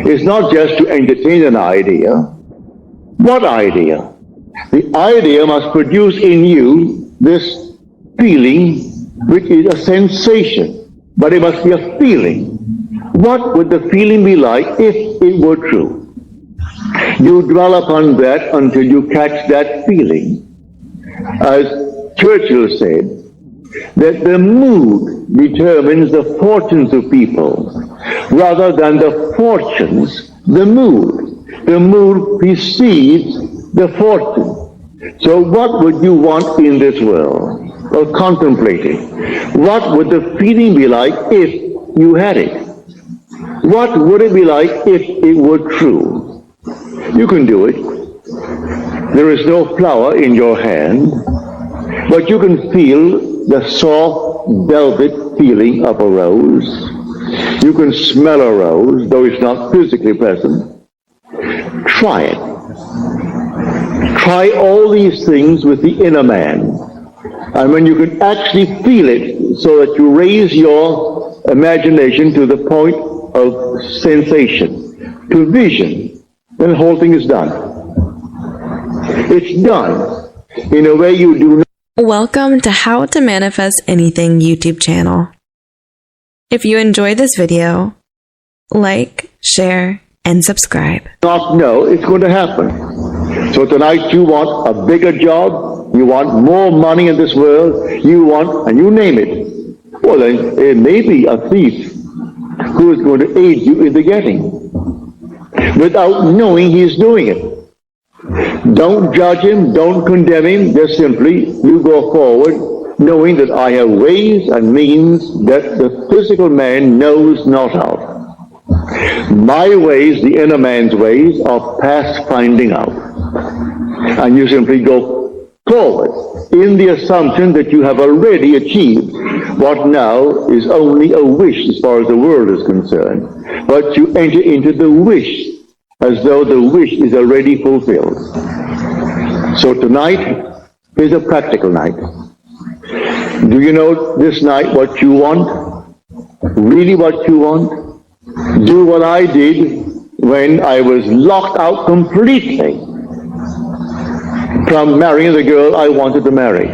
is not just to entertain an idea. What idea? The idea must produce in you this feeling, which is a sensation, but it must be a feeling. What would the feeling be like if it were true? You dwell upon that until you catch that feeling. As Churchill said, that the mood determines the fortunes of people, rather than the fortunes, the mood. The mood precedes the fortune. So what would you want in this world? Or contemplating? What would the feeling be like if you had it? What would it be like if it were true? You can do it. There is no flower in your hand, but you can feel the soft velvet feeling of a rose. You can smell a rose, though it's not physically present. Try it. Try all these things with the inner man. And when you can actually feel it, so that you raise your imagination to the point of sensation, to vision, then the whole thing is done. It's done in a way you do not. Welcome to How to Manifest Anything YouTube channel. If you enjoyed this video, like, share, and subscribe. Not know it's going to happen. So tonight you want a bigger job, you want more money in this world, you want, and you name it. Well, then it may be a thief who is going to aid you in the getting, without knowing he's doing it. Don't judge him, don't condemn him, just simply you go forward knowing that I have ways and means that the physical man knows not of. My ways, the inner man's ways, are past finding out. And you simply go forward in the assumption that you have already achieved what now is only a wish as far as the world is concerned. But you enter into the wish as though the wish is already fulfilled. So tonight is a practical night. Do you know this night what you want? Really what you want? Do what I did when I was locked out completely from marrying the girl I wanted to marry.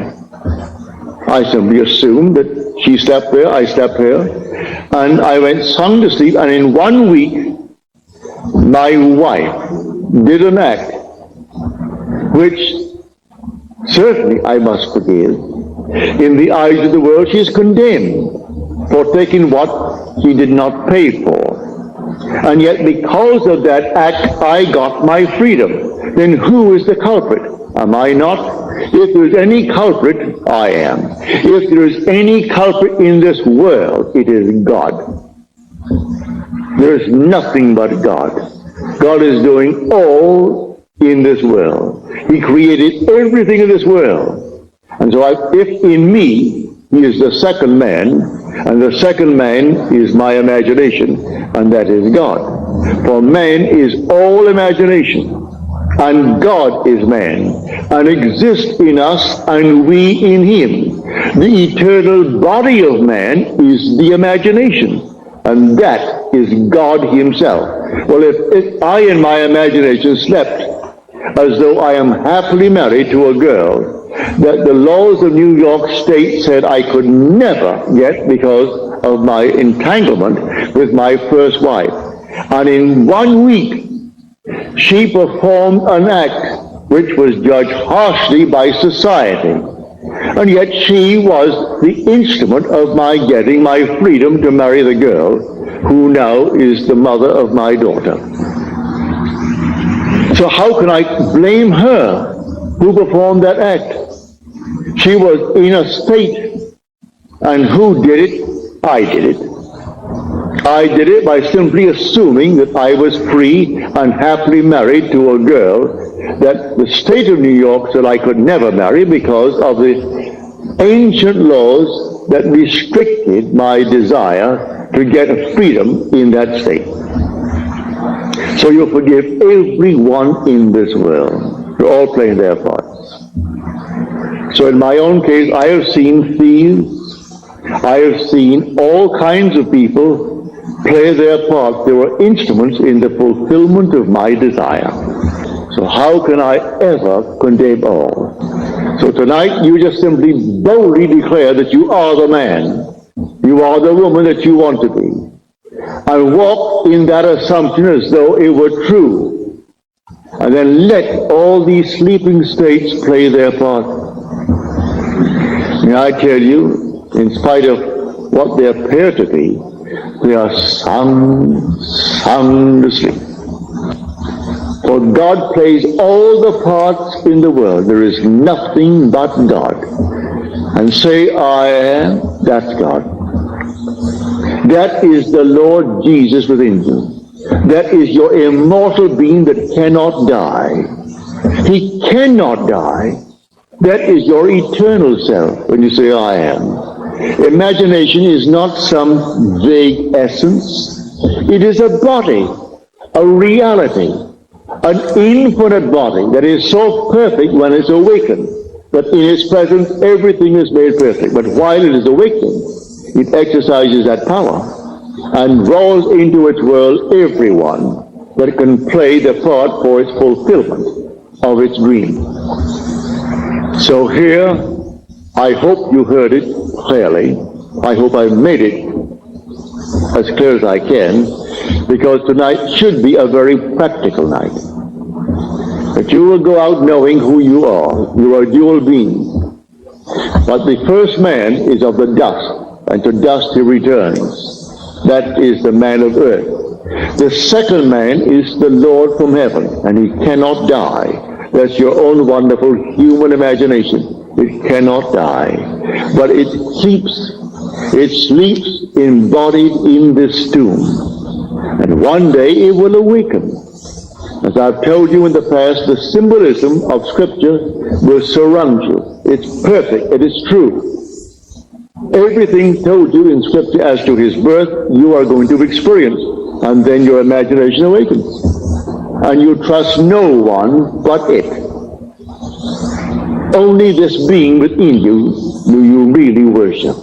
I simply assumed that she slept there, I slept here, and I went sound asleep, and in 1 week my wife did an act which certainly I must forgive. In the eyes of the world, she is condemned for taking what she did not pay for. And yet because of that act, I got my freedom. Then who is the culprit? Am I not? If there is any culprit, I am. If there is any culprit in this world, it is God. There is nothing but God. God is doing all in this world. He created everything in this world. And so if in me, he is the second man, and the second man is my imagination, and that is God. For man is all imagination, and God is man, and exists in us, and we in him. The eternal body of man is the imagination, and that is God himself. Well, if I in my imagination slept as though I am happily married to a girl that the laws of New York State said I could never get because of my entanglement with my first wife, and in 1 week she performed an act which was judged harshly by society, and yet she was the instrument of my getting my freedom to marry the girl who now is the mother of my daughter. So how can I blame her who performed that act? She was in a state, and who did it? I did it. I did it by simply assuming that I was free and happily married to a girl that the state of New York said I could never marry because of the ancient laws that restricted my desire to get freedom in that state. So you forgive everyone in this world. They're all playing their parts. So in my own case, I have seen thieves. I have seen all kinds of people play their part. They were instruments in the fulfillment of my desire. So how can I ever condemn all? So tonight you just simply boldly declare that you are the man. You are the woman that you want to be. And walk in that assumption as though it were true. And then let all these sleeping states play their part. May I tell you, in spite of what they appear to be, they are sound to sleep. For God plays all the parts in the world. There is nothing but God. And say, I am, that's God. That is the Lord Jesus within you. That is your immortal being that cannot die. He cannot die. That is your eternal self when you say, I am. Imagination is not some vague essence. It is a body, a reality, an infinite body that is so perfect when it's awakened, that in its presence everything is made perfect. But while it is awakened, it exercises that power and draws into its world everyone that can play the part for its fulfillment of its dream. So here, I hope you heard it clearly. I hope I made it as clear as I can, because tonight should be a very practical night. That you will go out knowing who you are. You are a dual being. But the first man is of the dust, and to dust he returns. That is the man of earth. The second man is the Lord from heaven, and he cannot die. That's your own wonderful human imagination. It cannot die. But it sleeps. It sleeps embodied in this tomb. And one day it will awaken. As I've told you in the past, the symbolism of Scripture will surround you. It's perfect. It is true. Everything told you in Scripture as to his birth, you are going to experience. And then your imagination awakens. And you trust no one but it. Only this being within you do you really worship.